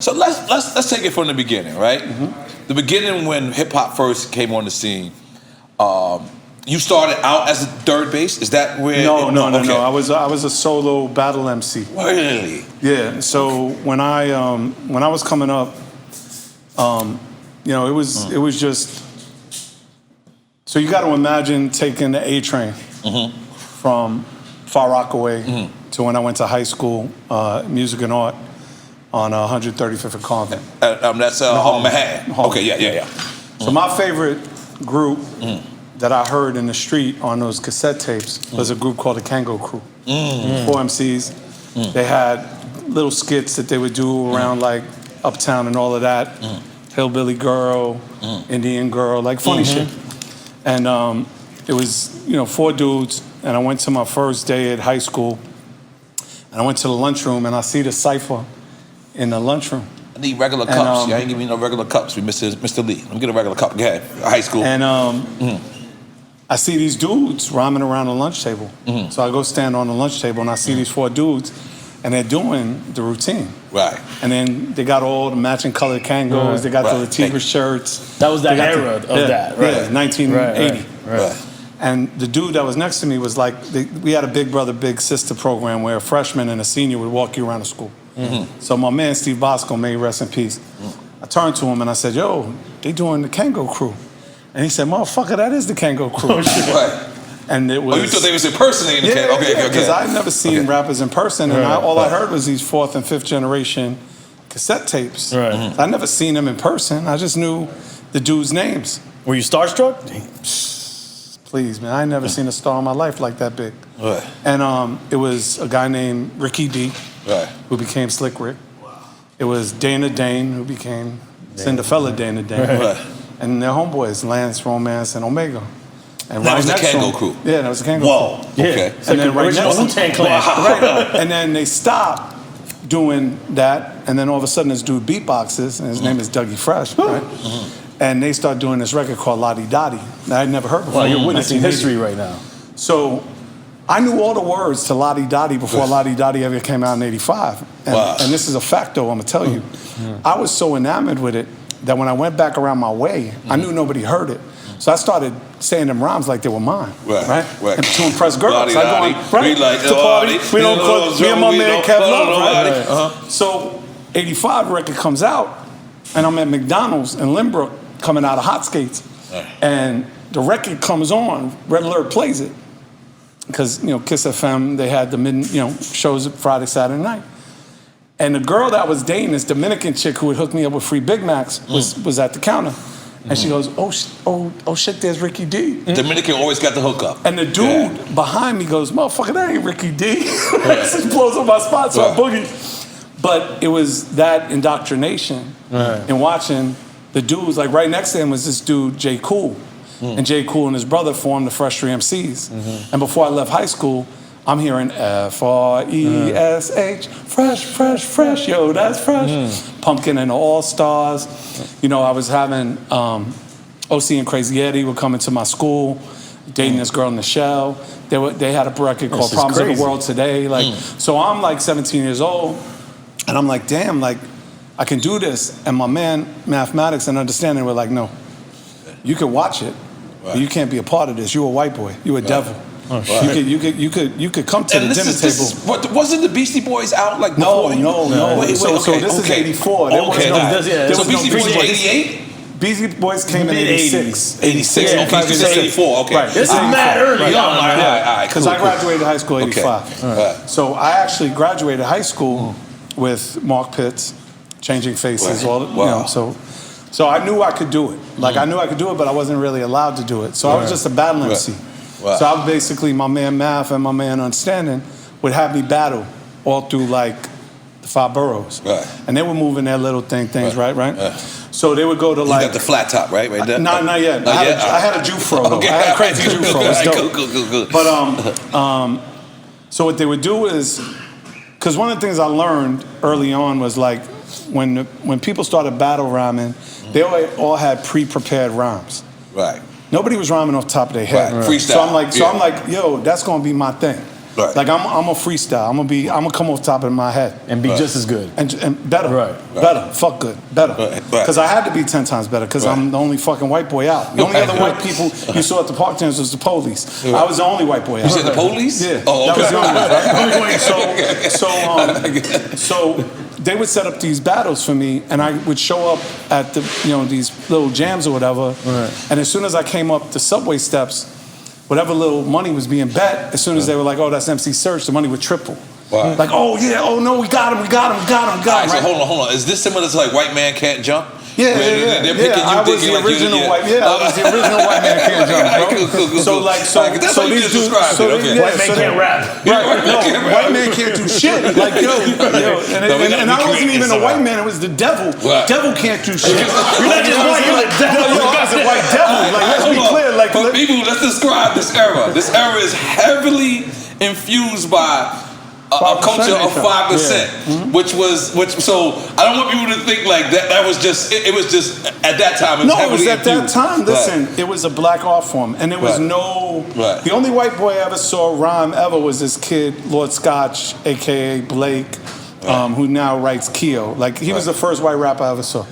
So let's take it from the beginning, right? The beginning when hip hop first came on the scene. You started out as a third bass. Is that where? No. I was a solo battle MC. Really? Yeah. So when I was coming up, it was just. So you got to imagine taking the A train from Far Rockaway to when I went to high school, music and art, on 135th and Convent. That's Manhattan. Okay, yeah. So my favorite group that I heard in the street on those cassette tapes was a group called the Kango Crew. 4 MCs. They had little skits that they would do around like Uptown and all of that. Hillbilly Girl, Indian Girl, like funny shit. And it was, 4 dudes, and I went to my first day at high school, and I went to the lunchroom, and I see the cypher in the lunchroom. I need regular cups. I ain't giving me no regular cups with Mr. Lee. Let me get a regular cup. Go ahead. High school. And I see these dudes rhyming around the lunch table. So I go stand on the lunch table, and I see these 4 dudes, and they're doing the routine. Right. And then they got all the matching colored Kangos. They got the Latifah shirts. That was that era of that, right? Yeah, 1980. Right. And the dude that was next to me was like, we had a big brother, big sister program where a freshman and a senior would walk you around the school. So my man, Steve Bosco, may he rest in peace. I turned to him and I said, yo, they doing the Kango Crew. And he said, motherfucker, that is the Kango Crew. Right. And it was... Oh, you thought they was impersonating the Kango? Okay. Because I'd never seen rappers in person, and all I heard was these 4th and 5th generation cassette tapes. Right. I'd never seen them in person. I just knew the dudes' names. Were you starstruck? Please, man, I ain't never seen a star in my life like that big. Right. And it was a guy named Ricky D, who became Slick Rick. It was Dana Dane, who became Cinderfella Dana Dane. Right. And their homeboys, Lance, Romance, and Omega. And that was the Kango Crew. Yeah, that was the Kango Whoa. Crew. Okay. Yeah. And then right next Wu-Tang Clan. Right. And then they stopped doing that, and then all of a sudden this dude beatboxes, and his name is Dougie Fresh, right? And they start doing this record called Lottie Dottie that I'd never heard before. Well, you're witnessing history right now. So I knew all the words to Lottie Dottie before Lottie Dottie ever came out in '85. And this is a fact, though, I'm going to tell you. I was so enamored with it that when I went back around my way, I knew nobody heard it. So I started saying them rhymes like they were mine, right? And to impress girls. Lottie, I go on, we like to party. We don't call me and my man Kev Love, right? So '85 record comes out, and I'm at McDonald's in Lynbrook coming out of Hot Skates. And the record comes on, Red Alert plays it. Because, Kiss FM, they had the shows Friday, Saturday night. And the girl that was dating, this Dominican chick who would hook me up with free Big Macs, was at the counter. And she goes, oh shit, there's Ricky D. Dominican always got the hookup. And the dude behind me goes, motherfucker, that ain't Ricky D. This blows up my spot, so I boogie. But it was that indoctrination in watching the dudes. Like right next to him was this dude, J. Cool. And J. Cool and his brother formed the Fresh 3 MCs. And before I left high school, I'm hearing Fresh, fresh, yo, that's fresh. Pumpkin and the All-Stars. I was having OC and Crazy Eddie were coming to my school, dating this girl in the shell. They had a record called Problems of the World Today. So I'm like 17 years old, and I'm like, damn, like, I can do this. And my man, Mathematics and Understanding, were like, no, you can watch it, but you can't be a part of this. You're a white boy. You're a devil. Oh, you could come to the dinner table. Wasn't the Beastie Boys out like before? No. So this is '84. So Beastie Boys were '88. Beastie Boys came in '86. '86. Okay, you said '84. Okay, right. This is mad early. All right. Because I graduated high school '85. So I actually graduated high school with Mark Pitts, Changing Faces. So I knew I could do it. I knew I could do it, but I wasn't really allowed to do it. So I was just a battle MC. So I was basically, my man Math and my man Understanding would have me battle all through the 5 boroughs. And they were moving their little things, right? So they would go to You got the flat top, right there? No, not yet. I had a Jufro, though. I had a crazy Jufro. It was dope. Good. But so what they would do is, because one of the things I learned early on was when people started battle rhyming, they all had pre-prepared rhymes. Right. Nobody was rhyming off the top of their head. Freestyle. So I'm like, yo, that's gonna be my thing. Right. Like I'm a freestyle. I'm gonna come off top of my head And be just as good. and better. Right. Better. Fuck good. Better. Right. Because I had to be 10 times better because I'm the only fucking white boy out. The only other white people you saw at the park jams was the police. I was the only white boy out. You said the police? Yeah. Oh, okay. That was the only one. So they would set up these battles for me, and I would show up at the these little jams or whatever. Right. And as soon as I came up the subway steps, whatever little money was being bet, as soon as they were like, "Oh, that's MC Serch," the money would triple. Wow. Like, "Oh yeah, oh no, we got him. All right, so hold on. Is this similar to like White Man Can't Jump? Yeah, They're picking you, I was the original white. Yeah, I was the original White Man Can't Jump, bro. Cool. So like, That's how you just described it. Okay. White man can't rap. Right, no, white man can't do shit. Like and I wasn't even a white man. It was the devil. Right. Devil can't do shit. You're not just white, you're the devil. I was a white devil. Like, let's be clear. Like, for people, let's describe this era. This era is heavily infused by a culture of 5%, which so I don't want people to think like that was just it was just at that time. No, it was at that infused. time. Listen, it was a black art form, and there was no. Right. The only white boy I ever saw rhyme ever was this kid, Lord Scotch, aka Blake, who now writes Keo. Like he was the first white rapper I ever saw.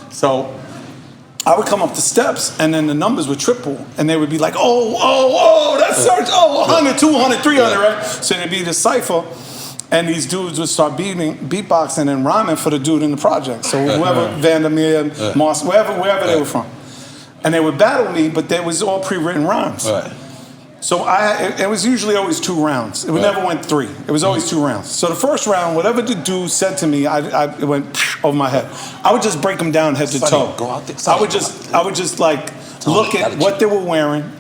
So I would come up the steps, and then the numbers would triple, and they would be like, oh, that's Serch, 100, 200, 300, right? So there'd be the cipher, and these dudes would start beatboxing and rhyming for the dude in the project. So whoever, Vandermeer, Moss, wherever they were from. And they would battle me, but they was all pre-written rhymes. Right. So it was usually always 2 rounds. It never went 3. It was always 2 rounds. So the first round, whatever the dude said to me, it went over my head. I would just break them down head to toe. Go out there. I would just like look at what they were wearing.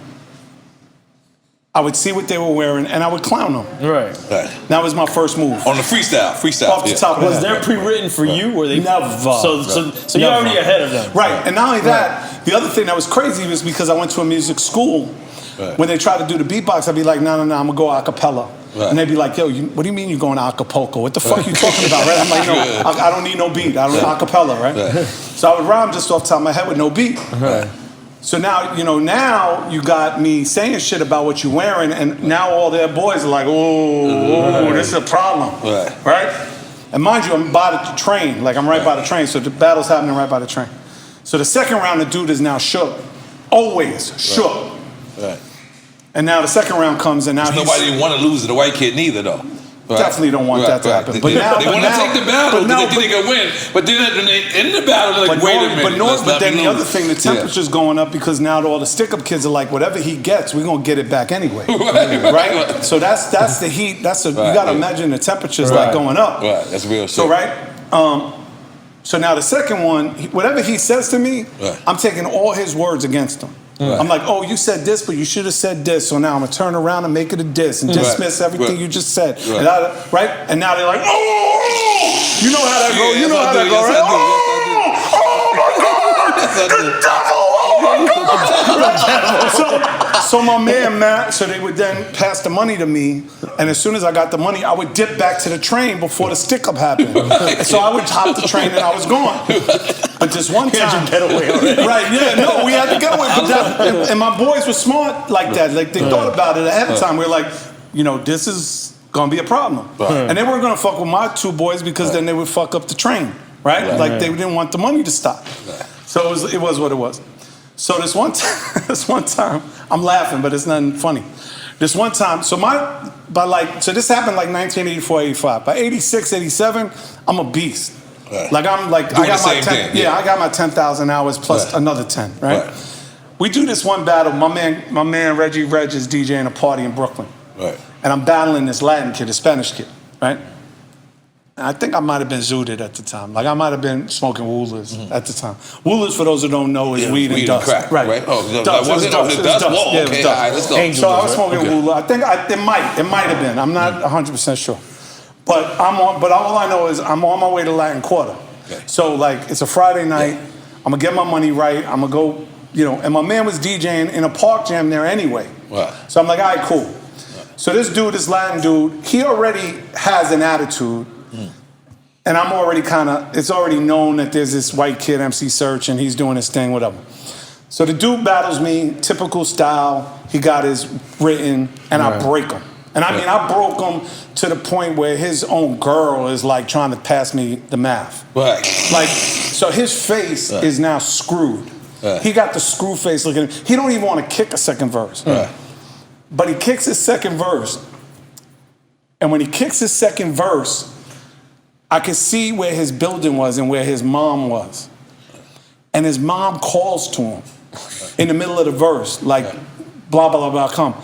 I would see what they were wearing, and I would clown them. Right. That was my first move. On the freestyle. Off the top of Was the there head. pre-written for you? Were they Never. So you're already ahead of them. Right. And not only that, the other thing that was crazy was because I went to a music school. Right. When they try to do the beatbox, I'd be like, no, I'm gonna go a cappella. Right. And they'd be like, yo, what do you mean you're going to Acapulco? What the fuck you talking about, right? I'm like, no, I don't need no beat. I don't need a cappella, right? So I would rhyme just off the top of my head with no beat. Right. So now, now you got me saying shit about what you're wearing, and now all their boys are like, this is a problem, right? And mind you, I'm by the train, like I'm right by the train, so the battle's happening right by the train. So the second round, the dude is now shook, always shook. Right. And now the second round comes, and now Nobody didn't want to lose to the white kid neither, though. Right. Definitely don't want that to happen. They want to take the battle. They think they can win. But then in the battle, they're like, wait a minute. But then the other thing, the temperature's going up because now all the stick-up kids are like, whatever he gets, we're going to get it back anyway. Right? So that's the heat. You got to imagine the temperature's like going up. Right, that's real shit. So, so now the second one, whatever he says to me, I'm taking all his words against him. Right. I'm like, oh, you said this, but you should have said this. So now I'm going to turn around and make it a diss and dismiss everything you just said. Right. And now they're like, oh, you know how that goes. You know how that goes, right? Oh, my God. The devil. Oh, my God. So my man, Matt, so they would then pass the money to me. And as soon as I got the money, I would dip back to the train before the stick-up happened. So I would hop the train and I was gone. But this one time, right? Yeah, no, we had to get away. But and my boys were smart like that. Like they thought about it ahead of time. We were like, this is gonna be a problem, and they weren't gonna fuck with my 2 boys because then they would fuck up the train, right? Like they didn't want the money to stop. So it was what it was. So this one time, I'm laughing, but it's nothing funny. This one time, so this happened like 1984, 85. By 86, 87, I'm a beast. Right. Like I got my 10,000 hours plus another 10, right? We do this one battle. My man Reg is DJing a party in Brooklyn. Right. And I'm battling this Latin kid, a Spanish kid, right? And I think I might have been zooted at the time. Like I might have been smoking woolers at the time. Woolers, for those who don't know, is weed and dust. Crack, right? Oh, dust. It was dust. Whoa, yeah, it was dust. All right, let's go. So I was smoking wooler. I think it might have been. I'm not 100% sure. But all I know is I'm on my way to Latin Quarter. Okay. So like it's a Friday night. I'm gonna get my money right. I'm gonna go, and my man was DJing in a park jam there anyway. Wow. So I'm like, all right, cool. So this Latin dude, he already has an attitude. And I'm already it's already known that there's this white kid, MC Serch, and he's doing his thing, whatever. So the dude battles me, typical style. He got his written, and I break him. And I mean, I broke him to the point where his own girl is like trying to pass me the math. Right. Like, so his face is now screwed. He got the screw face looking. He don't even want to kick a second verse. But he kicks his second verse. And when he kicks his second verse, I could see where his building was and where his mom was. And his mom calls to him in the middle of the verse, like, blah, blah, blah, blah, come.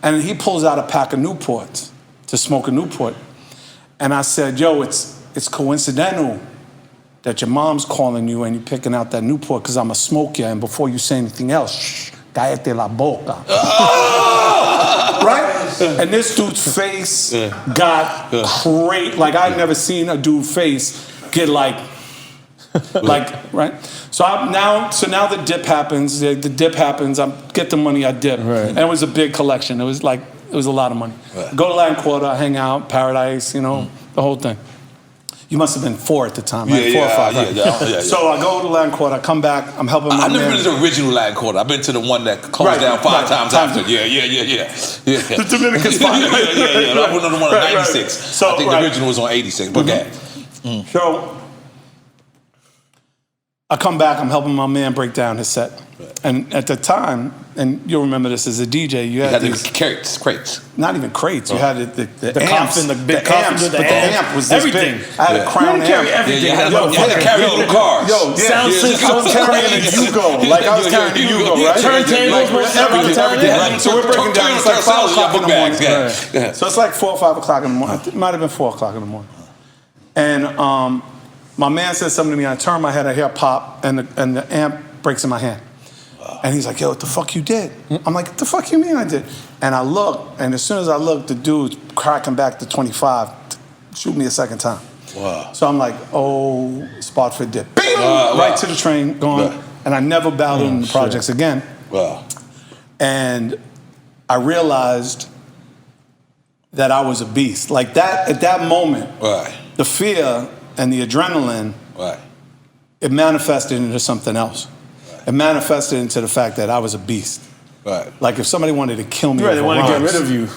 And he pulls out a pack of Newports to smoke a Newport. And I said, yo, it's coincidental that your mom's calling you and you're picking out that Newport because I'm a smoker, and before you say anything else, shh, cállate la boca. Right? And this dude's face got crazy. Like, I'd never seen a dude's face get like, right? So now the dip happens. The dip happens. I get the money. I dip, and it was a big collection. It was a lot of money. Go to Latin Quarter, hang out, Paradise, the whole thing. You must have been 4 at the time, right? 4 or 5. Right? Yeah. So I go to Latin Quarter. I come back. I'm helping my I've never man. been to the original Latin Quarter. I've been to the one that closed down 5 times after. Yeah. The Dominican spot. Yeah. I went on the one on 96. So, I think the original was on 86. But So I come back, I'm helping my man break down his set. And at the time, and you'll remember this as a DJ, you had these crates. Not even crates. You had the amps and the big amps, but the amp was this everything. big. I had a Crown amp. Everything. You had to carry little cars. Sound system. I was carrying a Yugo. Like I was carrying a Yugo, right? Turntables, everything. So we're breaking down. It's like 5 o'clock in the morning. Yeah. So it's like 4 or 5 o'clock in the morning. It might have been 4 o'clock in the morning. And my man said something to me. I turn my head, I hear pop, and the amp breaks in my hand. And he's like, yo, what the fuck you did? I'm like, what the fuck you mean I did? And I look, and as soon as I look, the dude's cracking back to 25, shoot me a second time. Wow. So I'm like, oh, spot for dip. Bing! Right to the train, going. And I never bowed in the projects again. Wow. And I realized that I was a beast. Like that, at that moment, the fear and the adrenaline, it manifested into something else. It manifested into the fact that I was a beast. Right. Like if somebody wanted to kill me, They want to get rid of you.